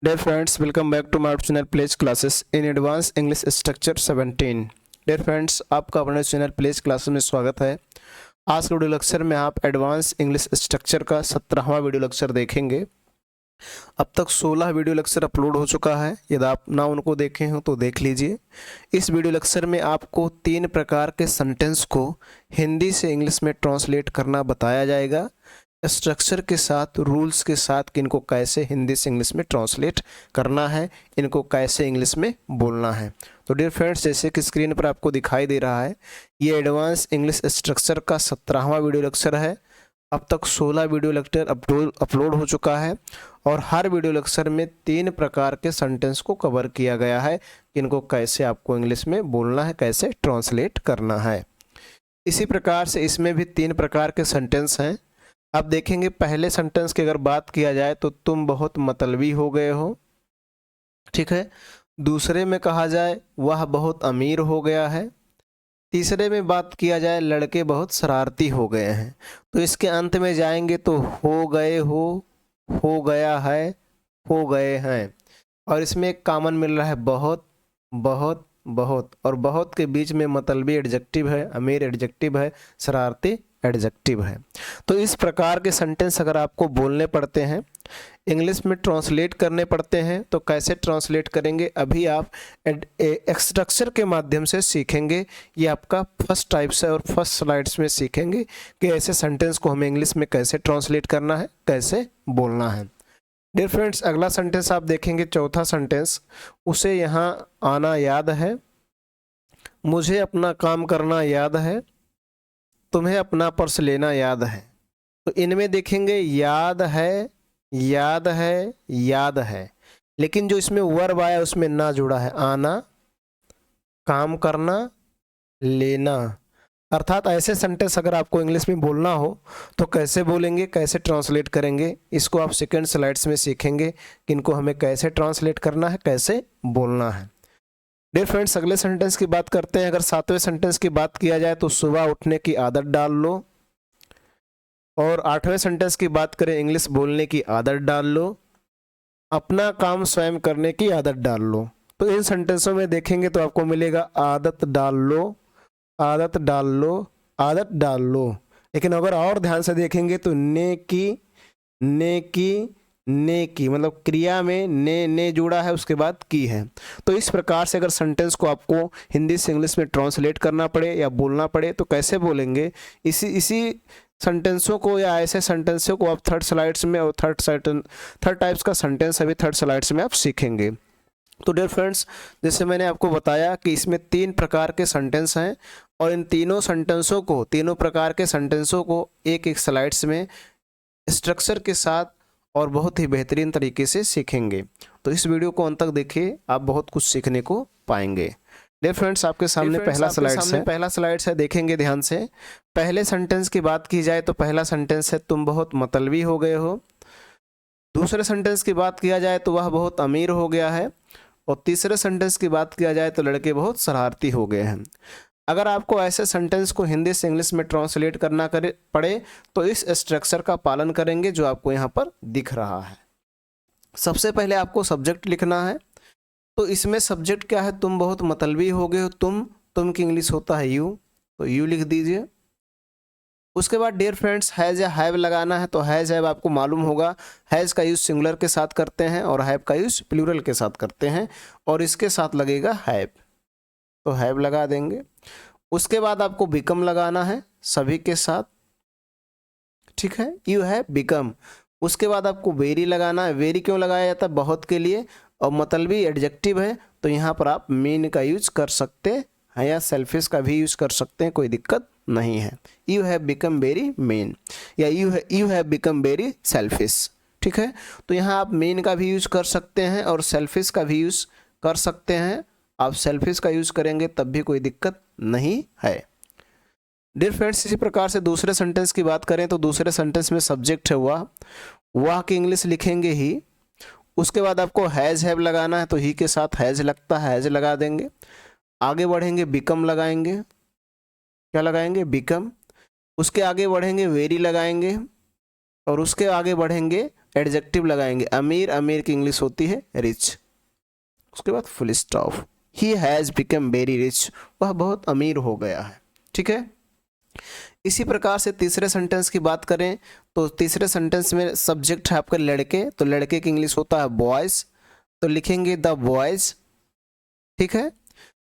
Dear friends, welcome back to my channel Pledge Classes in Advanced English Structure 17। Dear friends, आपका अपने channel pledge classes में स्वागत है। आज के वीडियो लेक्चर में आप एडवांस इंग्लिश स्ट्रक्चर का 17वां वीडियो लेक्चर देखेंगे। अब तक 16 वीडियो लेक्चर अपलोड हो चुका है। यदि आप ना उनको देखे हो तो देख लीजिए। इस वीडियो लेक्चर में आपको 3 प्रकार के सेंटेंस को हिंदी से इंग्लिश में ट्रांसलेट करना बताया जाएगा, स्ट्रक्चर के साथ, रूल्स के साथ कि इनको कैसे हिंदी से इंग्लिश में ट्रांसलेट करना है, इनको कैसे इंग्लिश में बोलना है। तो डियर फ्रेंड्स, जैसे कि स्क्रीन पर आपको दिखाई दे रहा है, ये एडवांस इंग्लिश स्ट्रक्चर का 17वां वीडियो लेक्चर है। अब तक 16 वीडियो लेक्चर अपलोड हो चुका है और हर वीडियो लेक्चर में 3 प्रकार के सेंटेंस को कवर किया गया है कि इनको कैसे आपको इंग्लिश में बोलना है, कैसे ट्रांसलेट करना है। इसी प्रकार से इसमें भी 3 प्रकार के सेंटेंस हैं। अब देखेंगे, पहले सेंटेंस की अगर बात किया जाए तो तुम बहुत मतलबी हो गए हो, ठीक है। दूसरे में कहा जाए वह बहुत अमीर हो गया है। तीसरे में बात किया जाए लड़के बहुत शरारती हो गए हैं। तो इसके अंत में जाएंगे तो हो गए हो गया है, हो गए हैं। और इसमें एक कॉमन मिल रहा है बहुत बहुत बहुत, और बहुत के बीच में मतलबी एडजेक्टिव है, अमीर एडजेक्टिव है, शरारती एडजेक्टिव है। तो इस प्रकार के सेंटेंस अगर आपको बोलने पड़ते हैं, इंग्लिश में ट्रांसलेट करने पड़ते हैं, तो कैसे ट्रांसलेट करेंगे अभी आप स्ट्रक्चर के माध्यम से सीखेंगे। ये आपका फर्स्ट टाइप से और फर्स्ट स्लाइड्स में सीखेंगे कि ऐसे सेंटेंस को हमें इंग्लिश में कैसे ट्रांसलेट करना है, कैसे बोलना है। डियर फ्रेंड्स, अगला सेंटेंस आप देखेंगे, चौथा सेंटेंस, उसे यहाँ आना याद है, मुझे अपना काम करना याद है, तुम्हें अपना पर्स लेना याद है। तो इनमें देखेंगे याद है, याद है, याद है, लेकिन जो इसमें वर्ब आया उसमें ना जुड़ा है, आना, काम करना, लेना। अर्थात ऐसे सेंटेंस अगर आपको इंग्लिश में बोलना हो तो कैसे बोलेंगे, कैसे ट्रांसलेट करेंगे, इसको आप सेकंड स्लाइड्स में सीखेंगे कि इनको हमें कैसे ट्रांसलेट करना है, कैसे बोलना है। डियर फ्रेंड्स, अगले सेंटेंस की बात करते हैं। अगर 7वें सेंटेंस की बात किया जाए तो सुबह उठने की आदत डाल लो, और 8वें सेंटेंस की बात करें इंग्लिश बोलने की आदत डाल लो, अपना काम स्वयं करने की आदत डाल लो। तो इन सेंटेंसों में देखेंगे तो आपको मिलेगा आदत डाल लो, आदत डाल लो, आदत डाल लो। लेकिन अगर और ध्यान से देखेंगे तो ने की मतलब क्रिया में ने जुड़ा है, उसके बाद की है। तो इस प्रकार से अगर सेंटेंस को आपको हिंदी से इंग्लिश में ट्रांसलेट करना पड़े या बोलना पड़े तो कैसे बोलेंगे, इसी सेंटेंसों को या ऐसे सेंटेंसों को आप थर्ड स्लाइड्स में, और थर्ड टाइप्स का सेंटेंस अभी थर्ड स्लाइड्स में आप सीखेंगे। तो डियर फ्रेंड्स, जैसे मैंने आपको बताया कि इसमें 3 प्रकार के सेंटेंस हैं और इन तीनों प्रकार के सेंटेंसों को एक एक स्लाइड्स में स्ट्रक्चर के साथ और बहुत ही बेहतरीन तरीके से सीखेंगे। तो इस वीडियो को अंत तक देखिए, आप बहुत कुछ सीखने को पाएंगे। डियर फ्रेंड्स, आपके सामने पहला स्लाइड है, देखेंगे ध्यान से। पहले सेंटेंस की बात की जाए तो पहला सेंटेंस है तुम बहुत मतलबी हो गए हो। दूसरे सेंटेंस की बात किया जाए तो वह बहुत अमीर हो गया है, और तीसरे सेंटेंस की बात किया जाए तो लड़के बहुत शरारती हो गए हैं। अगर आपको ऐसे सेंटेंस को हिंदी से इंग्लिश में ट्रांसलेट करना पड़े तो इस स्ट्रक्चर का पालन करेंगे जो आपको यहाँ पर दिख रहा है। सबसे पहले आपको सब्जेक्ट लिखना है। तो इसमें सब्जेक्ट क्या है, तुम बहुत मतलबी हो गए हो। तुम की इंग्लिश होता है यू, तो यू लिख दीजिए। उसके बाद डियर फ्रेंड्स, हैज़ या हैव लगाना है। तो हैज़ हैव आपको मालूम होगा, हैज़ का यूज़ सिंगुलर के साथ करते हैं और हैव का यूज़ प्लूरल के साथ करते हैं, और इसके साथ लगेगा हैव, तो हैव लगा देंगे। उसके बाद आपको बिकम लगाना है सभी के साथ, ठीक है, यू हैव बिकम। उसके बाद आपको वेरी लगाना है। वेरी क्यों लगाया जाता है, बहुत के लिए, और मतलबी एडजेक्टिव है तो यहाँ पर आप मीन का यूज कर सकते हैं या सेल्फिश का भी यूज कर सकते हैं, कोई दिक्कत नहीं है। You have become very mean या you have become very selfish, ठीक है। तो यहाँ आप मीन का भी यूज कर सकते हैं और सेल्फिश का भी यूज कर सकते हैं। आप सेल्फिश का यूज करेंगे तब भी कोई दिक्कत नहीं है। डियर फ्रेंड्स, इसी प्रकार से दूसरे सेंटेंस की बात करें तो दूसरे सेंटेंस में सब्जेक्ट है वह की इंग्लिश लिखेंगे ही। उसके बाद आपको हैज़ हैव लगाना है, तो ही के साथ हैज़ लगता है, हैज़ लगा देंगे। आगे बढ़ेंगे बिकम लगाएंगे, क्या लगाएंगे, बिकम। उसके आगे बढ़ेंगे वेरी लगाएंगे, और उसके आगे बढ़ेंगे एडजेक्टिव लगाएंगे, अमीर, अमीर की इंग्लिश होती है रिच। उसके बाद full stop. He has become very rich, वह बहुत अमीर हो गया है। ठीक है। इसी प्रकार से तीसरे सेंटेंस की बात करें तो तीसरे सेंटेंस में सब्जेक्ट है आपका लड़के, तो लड़के की इंग्लिश होता है बॉयज़, तो लिखेंगे द बॉयज़। ठीक है।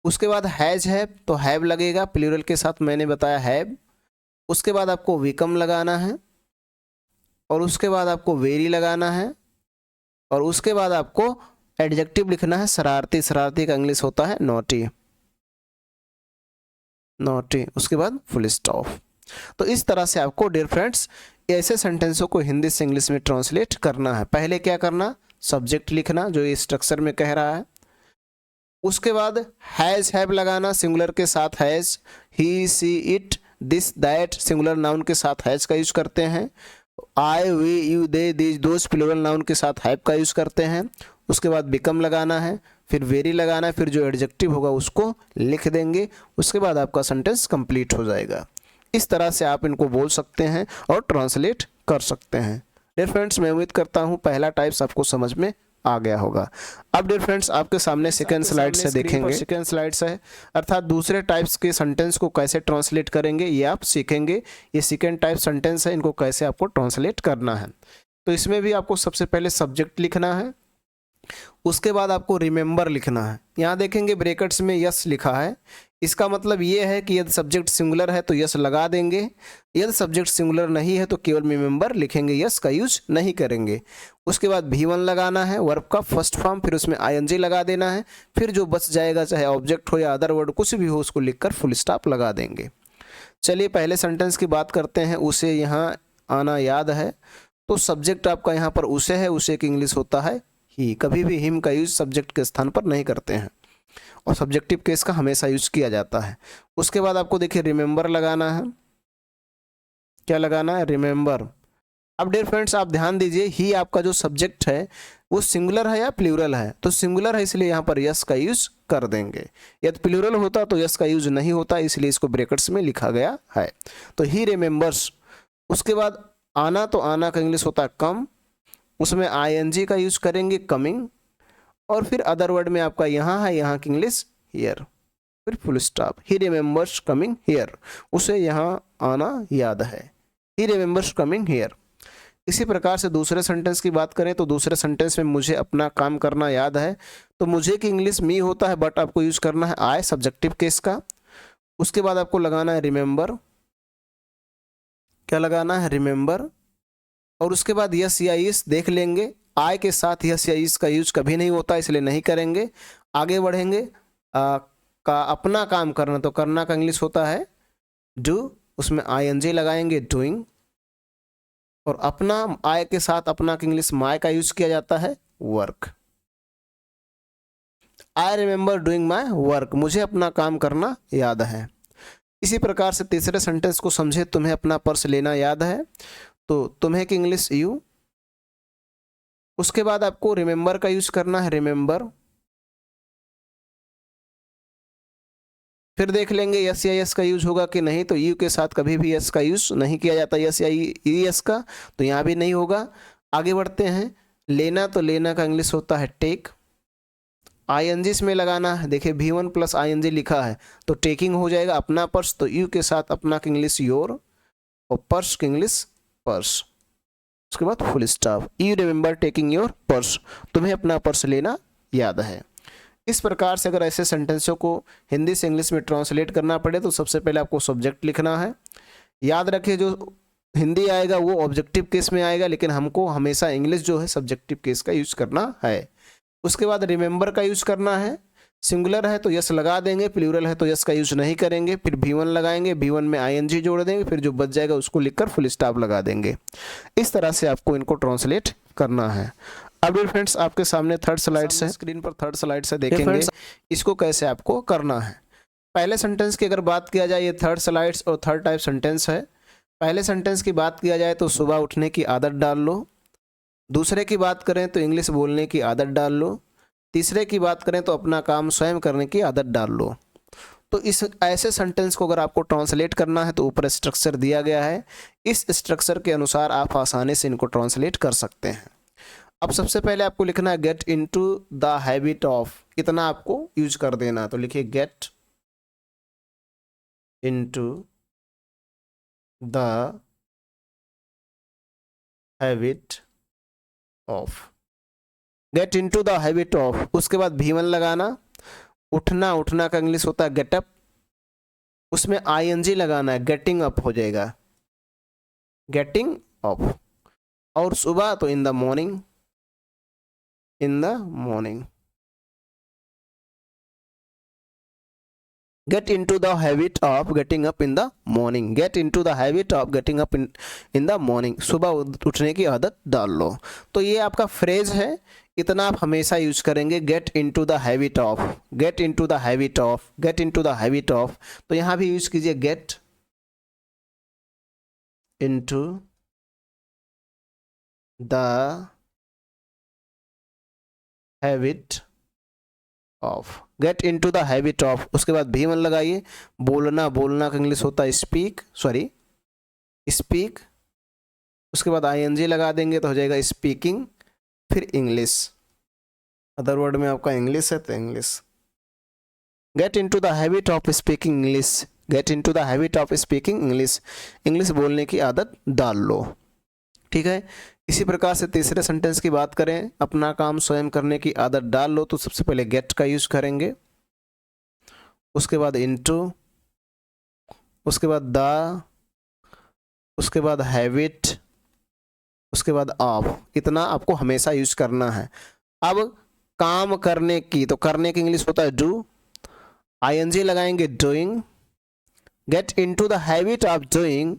उसके बाद हैज है तो हैव लगेगा, प्लूरल के साथ मैंने बताया हैव। उसके बाद आपको विकम लगाना है, और उसके बाद आपको वेरी लगाना है, और उसके बाद आपको एडजेक्टिव लिखना है शरारती। शरारती का इंग्लिश होता है नॉटी, नॉटी। उसके बाद फुल स्टॉप। तो इस तरह से आपको डियर फ्रेंड्स ऐसे सेंटेंसों को हिंदी से इंग्लिश में ट्रांसलेट करना है। पहले क्या करना, सब्जेक्ट लिखना जो ये स्ट्रक्चर में कह रहा है। उसके बाद हैज हैव लगाना, सिंगुलर के साथ has, he see it this that singular noun के साथ हैज का यूज करते हैं। आई वी यू दे दिस दोस्त प्लूरल नाउन के साथ हैव का यूज करते हैं। उसके बाद बिकम लगाना है, फिर वेरी लगाना है, फिर जो एडजेक्टिव होगा उसको लिख देंगे। उसके बाद आपका सेंटेंस कंप्लीट हो जाएगा। इस तरह से आप इनको बोल सकते हैं और ट्रांसलेट कर सकते हैं। डियर फ्रेंड्स मैं उम्मीद करता हूँ पहला टाइप्स आपको समझ में आ गया होगा। अब डियर फ्रेंड्स आपके सामने सेकंड स्लाइड से देखेंगे, सेकंड स्लाइड से अर्थात दूसरे टाइप्स के सेंटेंस को कैसे ट्रांसलेट करेंगे ये आप सीखेंगे। ये सेकंड टाइप सेंटेंस है, इनको कैसे आपको ट्रांसलेट करना है। तो इसमें भी आपको सबसे पहले सब्जेक्ट लिखना है, उसके बाद आपको रिमेंबर लिखना है। यहाँ देखेंगे ब्रैकेट्स में यस लिखा है, इसका मतलब ये है कि यदि सब्जेक्ट सिंगुलर है तो यस लगा देंगे, यदि सब्जेक्ट सिंगुलर नहीं है तो केवल रिमेंबर लिखेंगे, यस का यूज नहीं करेंगे। उसके बाद V1 लगाना है वर्ब का फर्स्ट फॉर्म, फिर उसमें ING लगा देना है, फिर जो बच जाएगा चाहे ऑब्जेक्ट हो या अदर वर्ड कुछ भी हो उसको लिखकर फुल स्टॉप लगा देंगे। चलिए पहले सेंटेंस की बात करते हैं, उसे यहाँ आना याद है। तो सब्जेक्ट आपका यहाँ पर उसे है, उसे की इंग्लिश होता है ही। कभी भी हिम का यूज सब्जेक्ट के स्थान पर नहीं करते हैं, और सब्जेक्टिव केस का हमेशा यूज किया जाता है। उसके बाद आपको देखिए रिमेंबर लगाना है, क्या लगाना है, रिमेंबर। अब डियर फ्रेंड्स आप ध्यान दीजिए, ही आपका जो सब्जेक्ट है वो सिंगुलर है या प्लूरल है, तो सिंगुलर है इसलिए यहाँ पर यस का यूज कर देंगे। यदि प्लूरल होता तो यस का यूज नहीं होता, इसलिए इसको ब्रैकेट्स में लिखा गया है। तो ही रिमेंबर्स। उसके बाद आना, तो आना का इंग्लिश होता है कम, उसमें ING का यूज करेंगे कमिंग, और फिर अदर वर्ड में आपका यहाँ है, यहाँ की इंग्लिश हियर, फिर full stop. He remembers coming here, उसे यहाँ आना याद है, ही रिमेंबर्स कमिंग हियर। इसी प्रकार से दूसरे सेंटेंस की बात करें तो दूसरे सेंटेंस में मुझे अपना काम करना याद है, तो मुझे की इंग्लिश मी होता है, बट आपको यूज करना है आई सब्जेक्टिव केस का। उसके बाद आपको लगाना है रिमेंबर, क्या लगाना है, रिमेंबर। और उसके बाद यस या इस देख लेंगे, आई के साथ यस या इस का यूज कभी नहीं होता इसलिए नहीं करेंगे। आगे बढ़ेंगे, का अपना काम करना, तो करना का इंग्लिश होता है डू, उसमें ING लगाएंगे डूइंग। और अपना आई के साथ अपना का इंग्लिश माई का यूज किया जाता है work. I remember doing my work, मुझे अपना काम करना याद है। इसी प्रकार से तीसरे सेंटेंस को समझे, तुम्हें अपना पर्स लेना याद है, तो तुम्हें की इंग्लिश यू। उसके बाद आपको रिमेंबर का यूज करना है रिमेंबर। फिर देख लेंगे यस या यस का यूज होगा कि नहीं, तो यू के साथ कभी भी यस का यूज नहीं किया जाता, यस या यस का, तो यहाँ भी नहीं होगा। आगे बढ़ते हैं, लेना, तो लेना का इंग्लिश होता है टेक। ING इसमें लगाना है, देखिए V1 प्लस ING लिखा है तो टेकिंग हो जाएगा। अपना पर्स, तो यू के साथ अपना की इंग्लिश योर, और पर्स की इंग्लिश पर्स। उसके बाद full stop. You remember taking your purse, तुम्हें अपना पर्स लेना याद है। इस प्रकार से अगर ऐसे सेंटेंसों को हिंदी से इंग्लिश में ट्रांसलेट करना पड़े तो सबसे पहले आपको सब्जेक्ट लिखना है। याद रखिए जो हिंदी आएगा वो ऑब्जेक्टिव केस में आएगा, लेकिन हमको हमेशा इंग्लिश जो है सब्जेक्टिव केस का यूज करना है। उसके बाद रिमेंबर का यूज करना है, सिंगुलर है तो यस लगा देंगे, प्लूरल है तो यस का यूज नहीं करेंगे। फिर V1 लगाएंगे, V1 में ING जोड़ देंगे, फिर जो बच जाएगा उसको लिखकर फुल स्टॉप लगा देंगे। इस तरह से आपको इनको ट्रांसलेट करना है। अब फ्रेंड्स आपके सामने थर्ड स्लाइड है, स्क्रीन पर थर्ड स्लाइड से देखेंगे इसको कैसे आपको करना है। पहले सेंटेंस की अगर बात किया जाए, ये थर्ड स्लाइड्स और थर्ड टाइप सेंटेंस है। पहले सेंटेंस की बात किया जाए तो सुबह उठने की आदत डाल लो। दूसरे की बात करें तो इंग्लिश बोलने की आदत डाल लो। तीसरे की बात करें तो अपना काम स्वयं करने की आदत डाल लो। तो इस ऐसे सेंटेंस को अगर आपको ट्रांसलेट करना है तो ऊपर स्ट्रक्चर दिया गया है, इस स्ट्रक्चर के अनुसार आप आसानी से इनको ट्रांसलेट कर सकते हैं। अब सबसे पहले आपको लिखना है get into the habit of, इतना आपको यूज कर देना। तो लिखिए get into the habit of, get into the habit of, उसके बाद भी1 लगाना। उठना, उठना का इंग्लिश होता है गेट अप, उसमें आईएनजी लगाना है, गेटिंग अप हो जाएगा, गेटिंग अप। और सुबह तो in the morning, in the morning. Get into the habit of getting up in the morning. Get into the habit of getting up in the morning. सुबह उठने की आदत डाल लो। तो ये आपका फ्रेज है, इतना आप हमेशा यूज करेंगे, get into the habit of, get into the habit of, get into the habit of. तो यहाँ भी यूज कीजिए get into the habit of, get into the habit of. उसके बाद भी1 लगाइए। बोलना, बोलना का इंग्लिश होता है स्पीक, सॉरी स्पीक। उसके बाद आईएनजी लगा देंगे तो हो जाएगा स्पीकिंग, फिर इंग्लिश। अदर वर्ड में आपका इंग्लिश है तो English. Get into the habit of speaking English, get into the habit of speaking English, English बोलने की आदत डाल लो। ठीक है। इसी प्रकार से तीसरे सेंटेंस की बात करें, अपना काम स्वयं करने की आदत डाल लो, तो सबसे पहले गेट का यूज करेंगे, उसके बाद इनटू, उसके बाद द, उसके बाद हैबिट, उसके बाद ऑफ। इतना आपको हमेशा यूज करना है। अब काम करने की, तो करने की इंग्लिश होता है डू, आईएनजी लगाएंगे doing. Get into the habit of doing,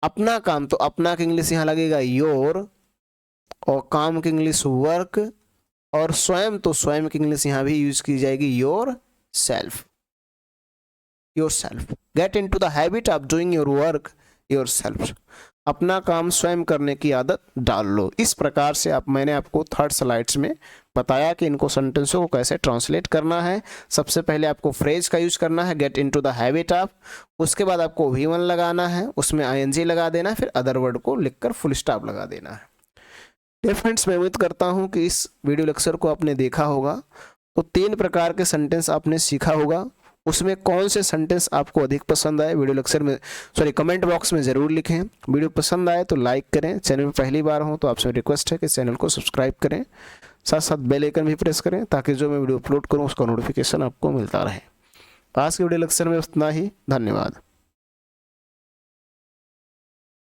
अपना काम, तो अपना की इंग्लिश यहाँ लगेगा योर, और काम की इंग्लिश वर्क, और स्वयं, तो स्वयं की इंग्लिश यहाँ भी यूज की जाएगी your self, your self. Get into the habit of doing your work your self, अपना काम स्वयं करने की आदत डाल लो। इस प्रकार से मैंने आपको थर्ड स्लाइड्स में बताया कि इनको सेंटेंसों को कैसे ट्रांसलेट करना है। सबसे पहले आपको फ्रेज का यूज करना है, get into the habit of, उसके बाद आपको भी1 लगाना है, उसमें आईएनजी लगा देना है, फिर अदर वर्ड को लिखकर फुल स्टॉप लगा देना है। डियर फ्रेंड्स, मैं उम्मीद करता हूं कि इस वीडियो लेक्चर को आपने देखा होगा। तो 3 प्रकार के सेंटेंस आपने सीखा होगा, उसमें कौन से सेंटेंस आपको अधिक पसंद आए वीडियो लेक्चर में, सॉरी कमेंट बॉक्स में ज़रूर लिखें। वीडियो पसंद आए तो लाइक करें, चैनल में पहली बार हो तो आपसे रिक्वेस्ट है कि चैनल को सब्सक्राइब करें, साथ साथ बेल आइकन भी प्रेस करें ताकि जो मैं वीडियो अपलोड करूं उसका नोटिफिकेशन आपको मिलता रहे। आज के वीडियो लेक्चर में इतना ही, धन्यवाद।